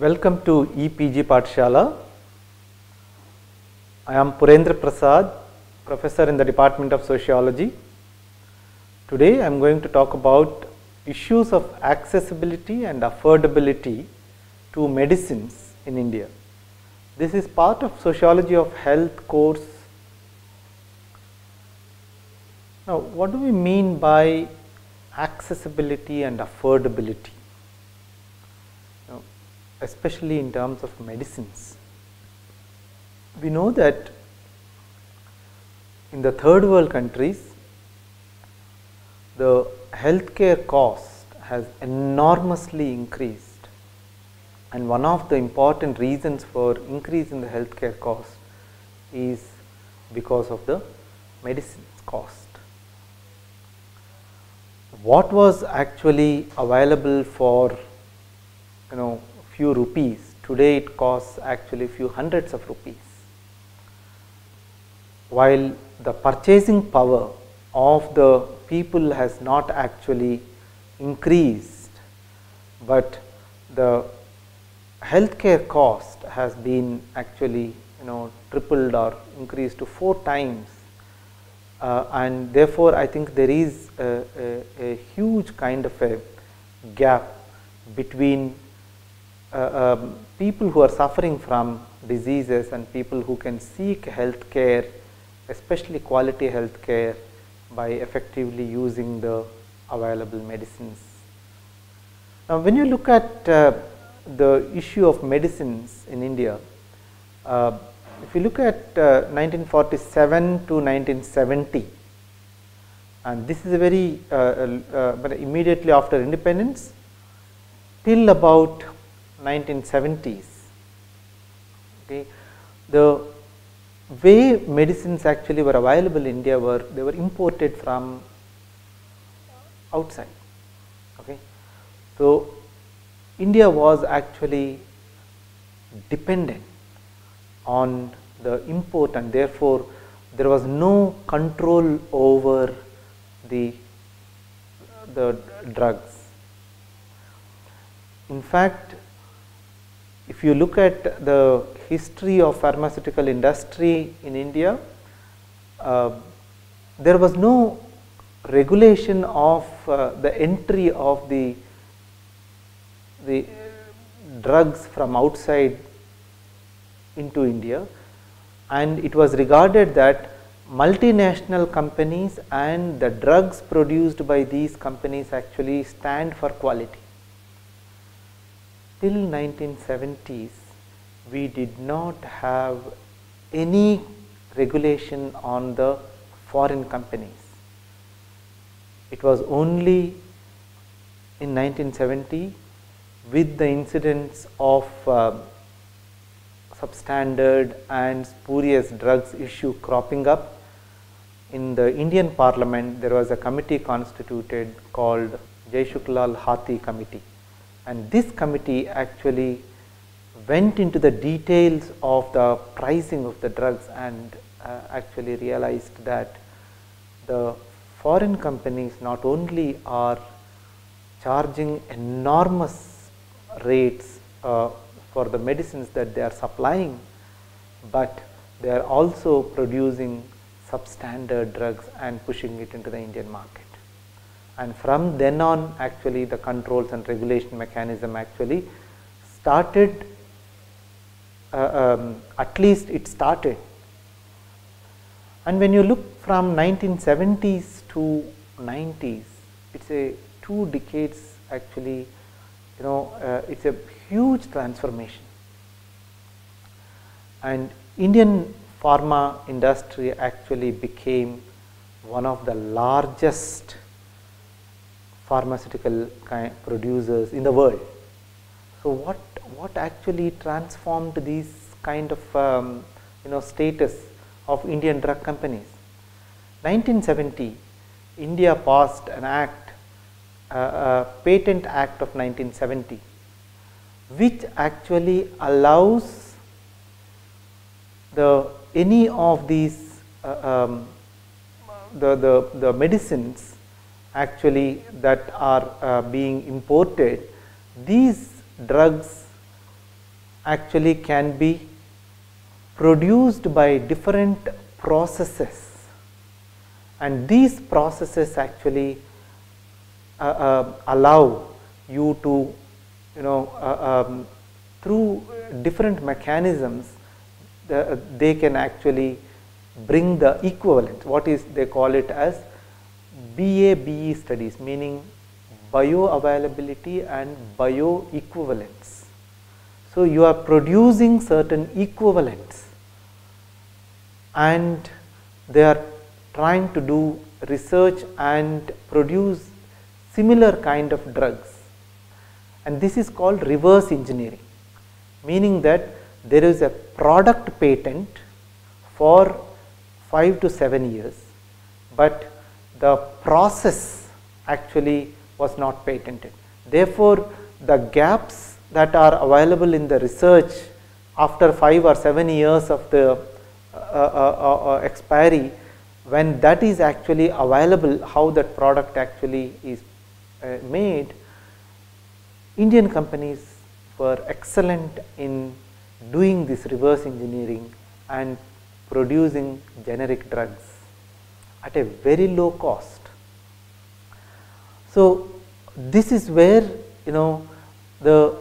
Welcome to EPG Pathshala. I am Purendra Prasad, professor in the Department of Sociology. Today I am going to talk about issues of accessibility and affordability to medicines in India. This is part of Sociology of Health course. Now, what do we mean by accessibility and affordability? Especially in terms of medicines. We know that in the third world countries, the healthcare cost has enormously increased, and one of the important reasons for increase in the healthcare cost is because of the medicines cost. What was actually available for few rupees, today it costs actually few hundreds of rupees. While the purchasing power of the people has not actually increased, but the healthcare cost has been actually tripled or increased to 4 times, and therefore I think there is a huge kind of a gap between people who are suffering from diseases and people who can seek health care, especially quality health care, by effectively using the available medicines. Now, when you look at the issue of medicines in India, if you look at 1947 to 1970, and this is a very but immediately after independence till about 1970s, okay, the way medicines actually were available in India they were imported from outside. Okay, so India was actually dependent on the import, and therefore there was no control over the drugs. In fact, if you look at the history of pharmaceutical industry in India, there was no regulation of the entry of the drugs from outside into India, and it was regarded that multinational companies and the drugs produced by these companies actually stand for quality. Till 1970s, we did not have any regulation on the foreign companies. It was only in 1970, with the incidence of substandard and spurious drugs issue cropping up, in the Indian Parliament there was a committee constituted called Jai Shuklal Hathi Committee. And this committee actually went into the details of the pricing of the drugs and actually realized that the foreign companies not only are charging enormous rates for the medicines that they are supplying, but they are also producing substandard drugs and pushing it into the Indian market. And from then on, actually the controls and regulation mechanism actually started, at least it started. And when you look from 1970s to 90s, it's a 2 decades actually, it's a huge transformation. And Indian pharma industry actually became one of the largest pharmaceutical producers in the world. So what actually transformed these kind of status of Indian drug companies? 1970, India passed an act, Patent Act of 1970, which actually allows any of these the medicines that are being imported, these drugs actually can be produced by different processes, and these processes actually allow you to, through different mechanisms, they can actually bring the equivalent, what is they call it as BA/BE studies, meaning bioavailability and bioequivalence. So you are producing certain equivalents, and they are trying to do research and produce similar kind of drugs, and this is called reverse engineering, meaning that there is a product patent for 5 to 7 years, but the process actually was not patented. Therefore, the gaps that are available in the research after 5 or 7 years of the expiry, when that is actually available, how that product actually is made, Indian companies were excellent in doing this reverse engineering and producing generic drugs at a very low cost. So this is where the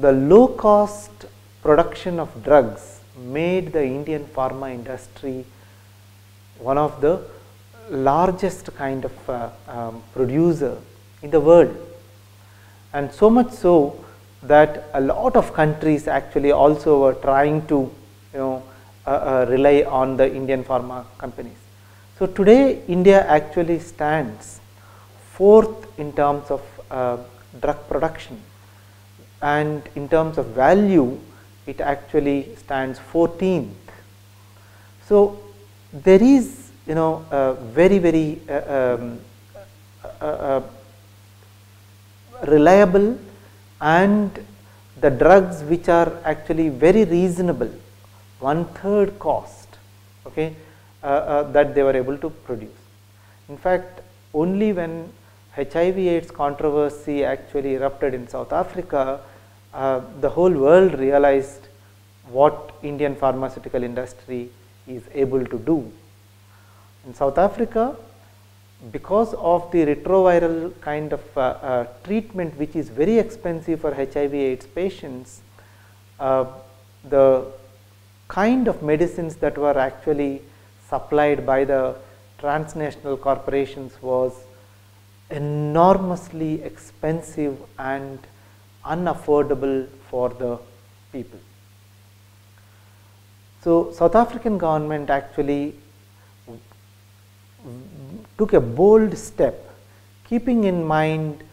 low cost production of drugs made the Indian pharma industry one of the largest kind of producer in the world, and so much so that a lot of countries actually also were trying to rely on the Indian pharma companies. So today India actually stands fourth in terms of drug production, and in terms of value it actually stands 14th. So there is very reliable, and the drugs which are actually very reasonable, 1/3 cost, okay, that they were able to produce. In fact, only when HIV/AIDS controversy actually erupted in South Africa, the whole world realized what Indian pharmaceutical industry is able to do. In South Africa, because of the retroviral kind of treatment which is very expensive for HIV/AIDS patients, the kind of medicines that were actually supplied by the transnational corporations was enormously expensive and unaffordable for the people. So South African government actually took a bold step, keeping in mind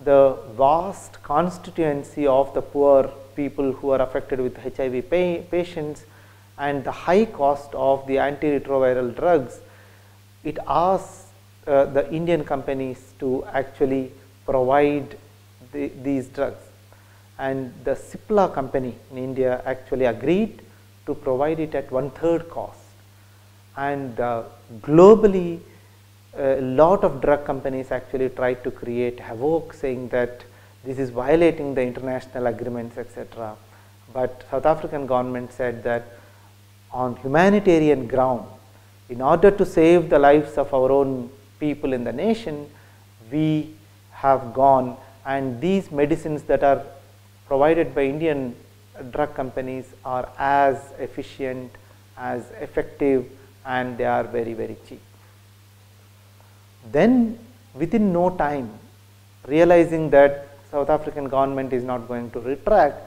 the vast constituency of the poor people who are affected with HIV patients and the high cost of the antiretroviral drugs. It asked the Indian companies to actually provide these drugs, and the Cipla company in India actually agreed to provide it at 1/3 cost. And globally, a lot of drug companies actually tried to create havoc, saying that this is violating the international agreements, etc. But South African government said that on humanitarian ground, in order to save the lives of our own people in the nation, we have gone, and these medicines that are provided by Indian drug companies are as efficient, as effective, and they are very, very cheap. Then within no time, realizing that South African government is not going to retract,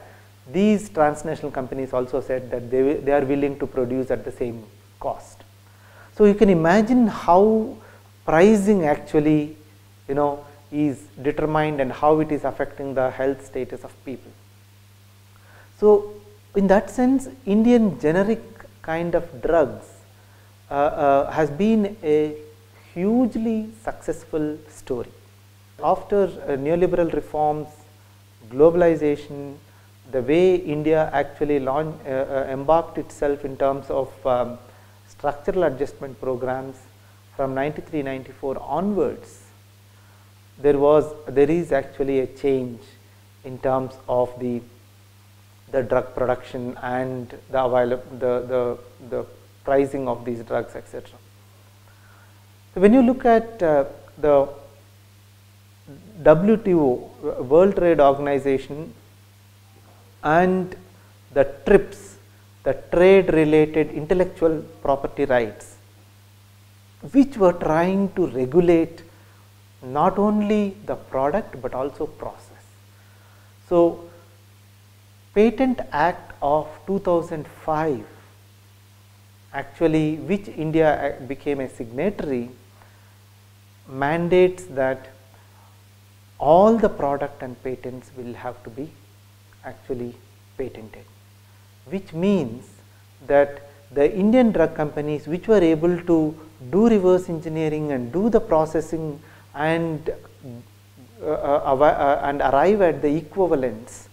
these transnational companies also said that they are willing to produce at the same cost. So you can imagine how pricing actually is determined and how it is affecting the health status of people. So in that sense, Indian generic kind of drugs has been a hugely successful story. After neoliberal reforms, globalization, the way India actually embarked itself in terms of structural adjustment programs from 93-94 onwards, there is actually a change in terms of the the drug production and the pricing of these drugs, etc. So when you look at the WTO, World Trade Organization, and the TRIPS, the trade related intellectual property rights, which were trying to regulate not only the product but also process. So Patent Act of 2005 actually, which India became a signatory, mandates that all the product and patents will have to be actually patented, which means that the Indian drug companies which were able to do reverse engineering and do the processing and arrive at the equivalents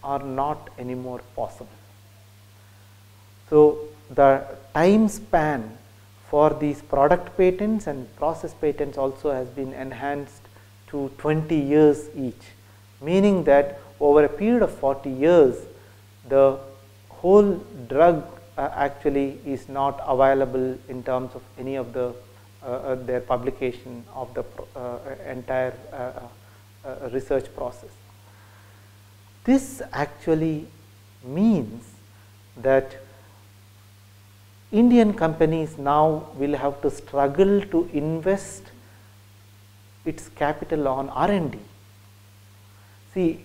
are not anymore possible. So the time span for these product patents and process patents also has been enhanced to 20 years each, meaning that over a period of 40 years, the whole drug actually is not available in terms of any of the their publication of the entire research process. This actually means that Indian companies now will have to struggle to invest its capital on R&D. See,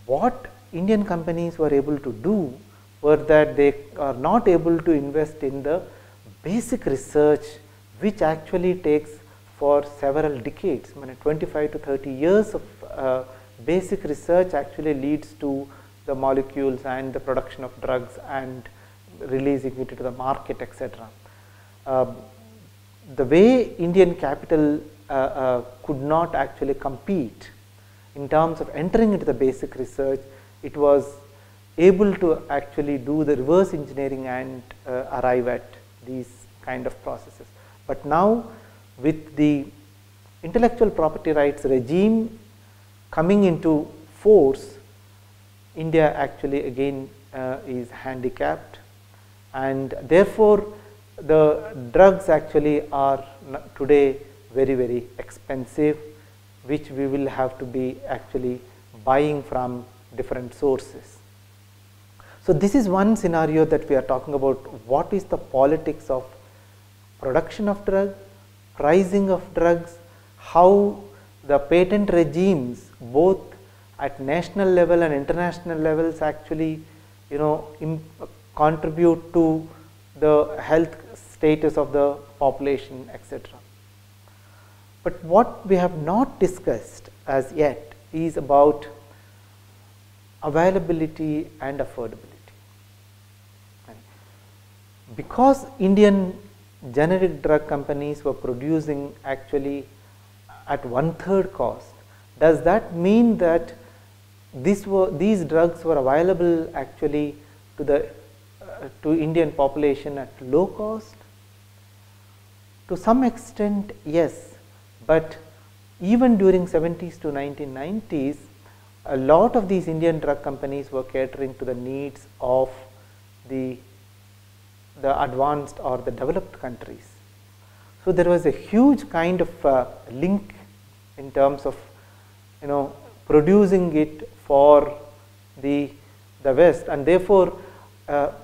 what Indian companies were able to do were that they are not able to invest in the basic research, which actually takes for several decades. I mean, 25 to 30 years of basic research actually leads to the molecules and the production of drugs and releasing it to the market, etc. The way Indian capital could not actually compete in terms of entering into the basic research, it was able to actually do the reverse engineering and arrive at these kind of processes. But now with the intellectual property rights regime coming into force, India actually again is handicapped, and therefore the drugs actually are today very, very expensive, which we will have to be actually buying from different sources. So this is one scenario that we are talking about. What is the politics of production of drug, pricing of drugs, how the patent regimes both at national level and international levels actually contribute to the health status of the population, etc. But what we have not discussed as yet is about availability and affordability. Because Indian generic drug companies were producing actually at 1/3 cost, does that mean that these drugs were available actually to Indian population at low cost? To some extent, yes, but even during 70s to 1990s, a lot of these Indian drug companies were catering to the needs of the advanced or the developed countries. So there was a huge kind of link in terms of producing it for the West, and therefore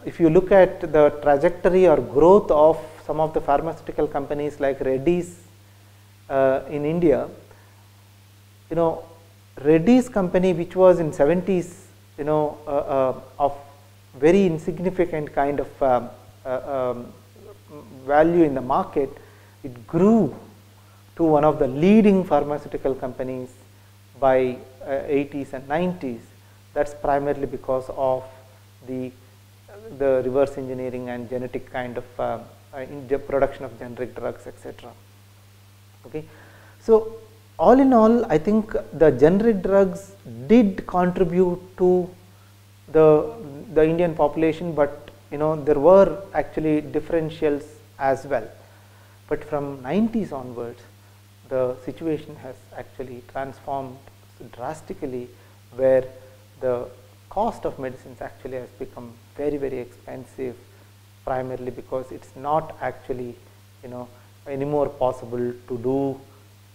if you look at the trajectory or growth of some of the pharmaceutical companies like Reddy's in India, Reddy's company, which was in 70s, of very insignificant kind of value in the market, it grew to one of the leading pharmaceutical companies by 80s and 90s. That's primarily because of the reverse engineering and genetic kind of production of generic drugs, etc. Okay, so all in all, I think the generic drugs did contribute to the Indian population, but there were actually differentials as well. But from 90s onwards, the situation has actually transformed drastically, where the cost of medicines actually has become very, very expensive, primarily because it's not actually, you know, anymore possible to do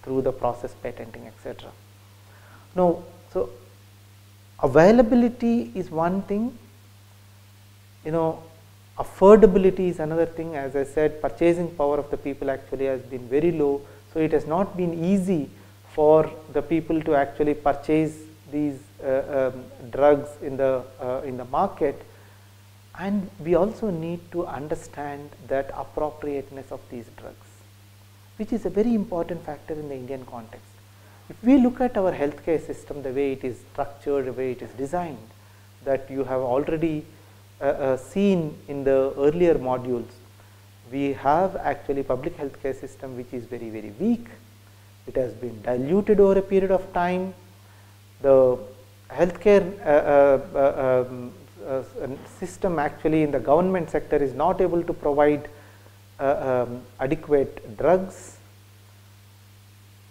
through the process patenting, etc. Now, so availability is one thing, you know, affordability is another thing. As I said, purchasing power of the people actually has been very low, so it has not been easy for the people to actually purchase these drugs in the market. And we also need to understand that appropriateness of these drugs, which is a very important factor in the Indian context. If we look at our healthcare system, the way it is structured, the way it is designed, that you have already seen in the earlier modules, we have actually public healthcare system which is very, very weak. It has been diluted over a period of time. The healthcare system actually in the government sector is not able to provide adequate drugs,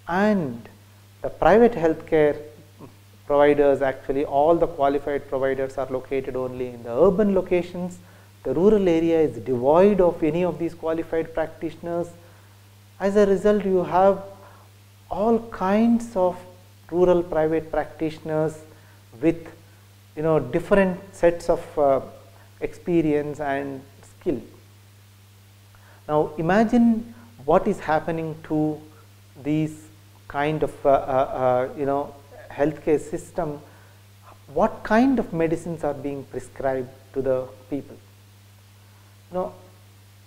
and the private healthcare providers, actually all the qualified providers are located only in the urban locations. The rural area is devoid of any of these qualified practitioners. As a result, you have all kinds of rural private practitioners with, you know, different sets of experience and skill. Now imagine what is happening to these kind of you know, healthcare system. What kind of medicines are being prescribed to the people? Now,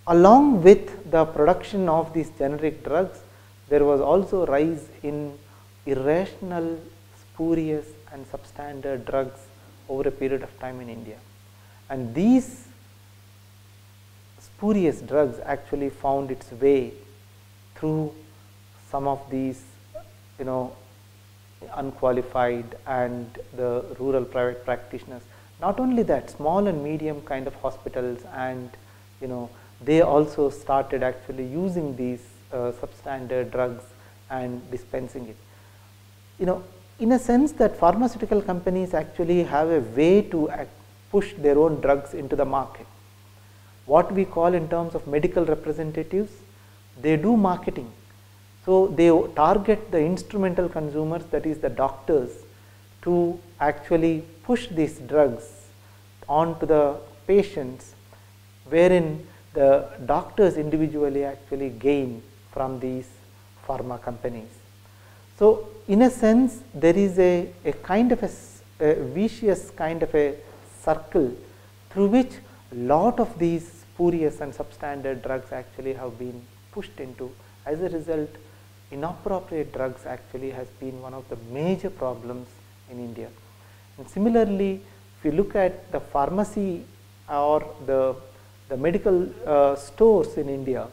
along with the production of these generic drugs, there was also a rise in irrational, spurious and substandard drugs over a period of time in India. And these spurious drugs actually found its way through some of these, you know, unqualified and the rural private practitioners. Not only that, small and medium kind of hospitals, and, you know, they also started actually using these substandard drugs and dispensing it. You know, in a sense that pharmaceutical companies actually have a way to push their own drugs into the market. What we call in terms of medical representatives, they do marketing. So they target the instrumental consumers, that is the doctors, to actually push these drugs onto the patients, wherein the doctors individually actually gain from these pharma companies. So in a sense, there is a kind of a vicious kind of a circle through which a lot of these spurious and substandard drugs actually have been pushed into. As a result, inappropriate drugs actually has been one of the major problems in India. And similarly, if you look at the pharmacy or the medical stores in India,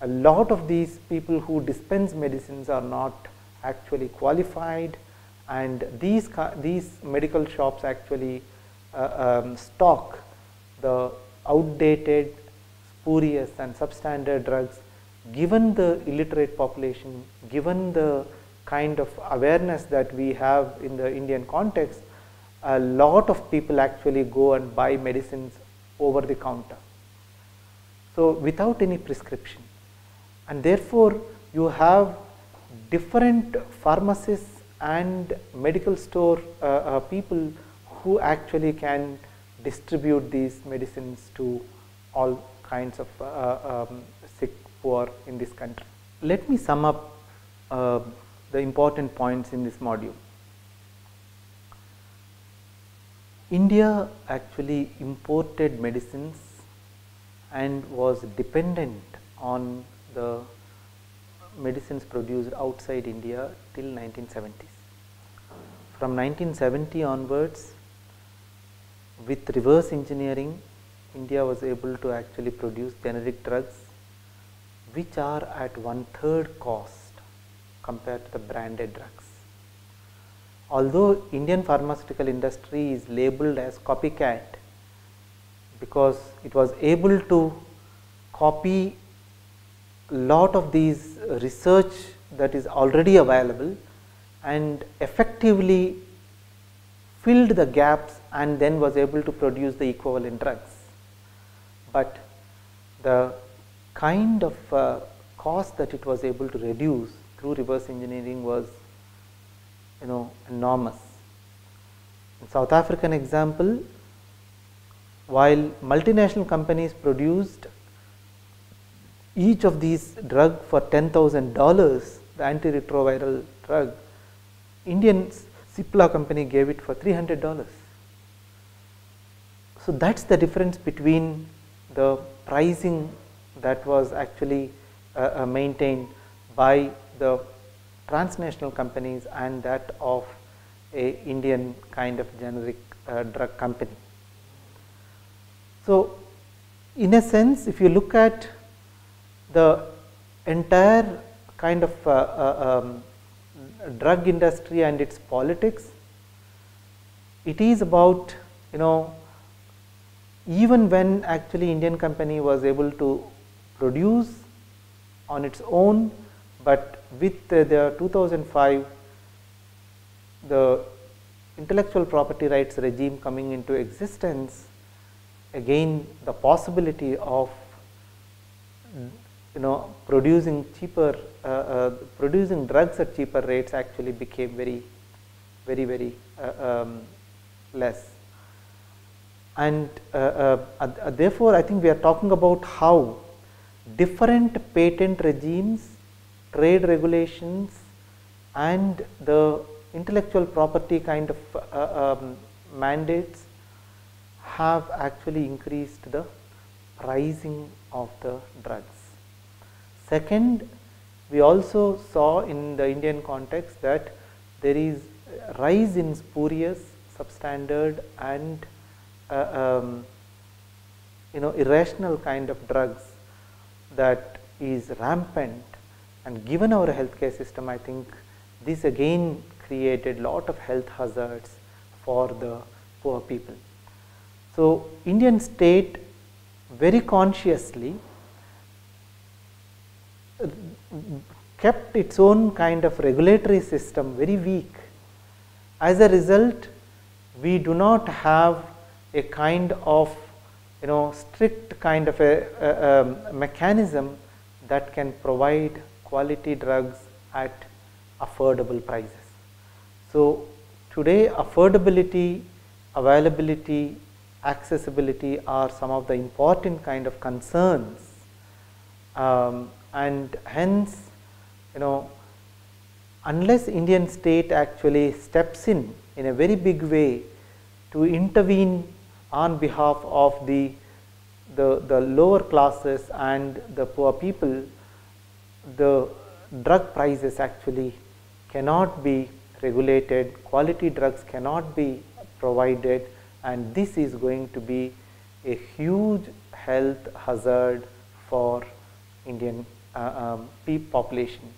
a lot of these people who dispense medicines are not actually qualified, and these medical shops actually stock the outdated, spurious and substandard drugs. Given the illiterate population, given the kind of awareness that we have in the Indian context, a lot of people actually go and buy medicines over the counter, so without any prescription. And therefore, you have different pharmacists and medical store people who actually can distribute these medicines to all kinds of sick, poor in this country. Let me sum up the important points in this module. India actually imported medicines and was dependent on the medicines produced outside India till 1970s. From 1970 onwards, with reverse engineering, India was able to actually produce generic drugs which are at 1/3 cost compared to the branded drugs. Although Indian pharmaceutical industry is labeled as copycat because it was able to copy a lot of these research that is already available and effectively filled the gaps and then was able to produce the equivalent drugs. But the kind of cost that it was able to reduce through reverse engineering was, enormous. In South African example, while multinational companies produced each of these drug for $10,000, the antiretroviral drug, Indian Cipla company gave it for $300. So that's the difference between the pricing that was actually maintained by the transnational companies and that of a Indian kind of generic drug company. So in a sense, if you look at the entire kind of drug industry and its politics, it is about, even when actually Indian company was able to produce on its own, but with the 2005 the intellectual property rights regime coming into existence, again the possibility of producing cheaper producing drugs at cheaper rates actually became very less. And therefore, I think we are talking about how different patent regimes, trade regulations, and the intellectual property kind of mandates have actually increased the pricing of the drugs. Second, we also saw in the Indian context that there is a rise in spurious, substandard, and irrational kind of drugs that is rampant, and given our healthcare system, I think this again created lot of health hazards for the poor people. So Indian state very consciously kept its own kind of regulatory system very weak. As a result, we do not have a kind of strict kind of a mechanism that can provide quality drugs at affordable prices. So today affordability, availability, accessibility are some of the important kind of concerns, and hence unless Indian state actually steps in a very big way to intervene on behalf of the lower classes and the poor people, the drug prices actually cannot be regulated, quality drugs cannot be provided, and this is going to be a huge health hazard for Indian population.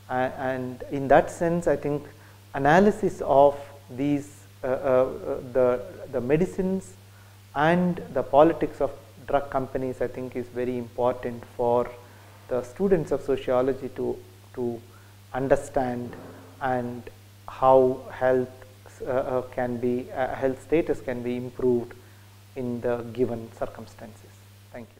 And in that sense, I think analysis of these the medicines and the politics of drug companies, I think, is very important for the students of sociology to understand, and how health health status can be improved in the given circumstances. Thank you.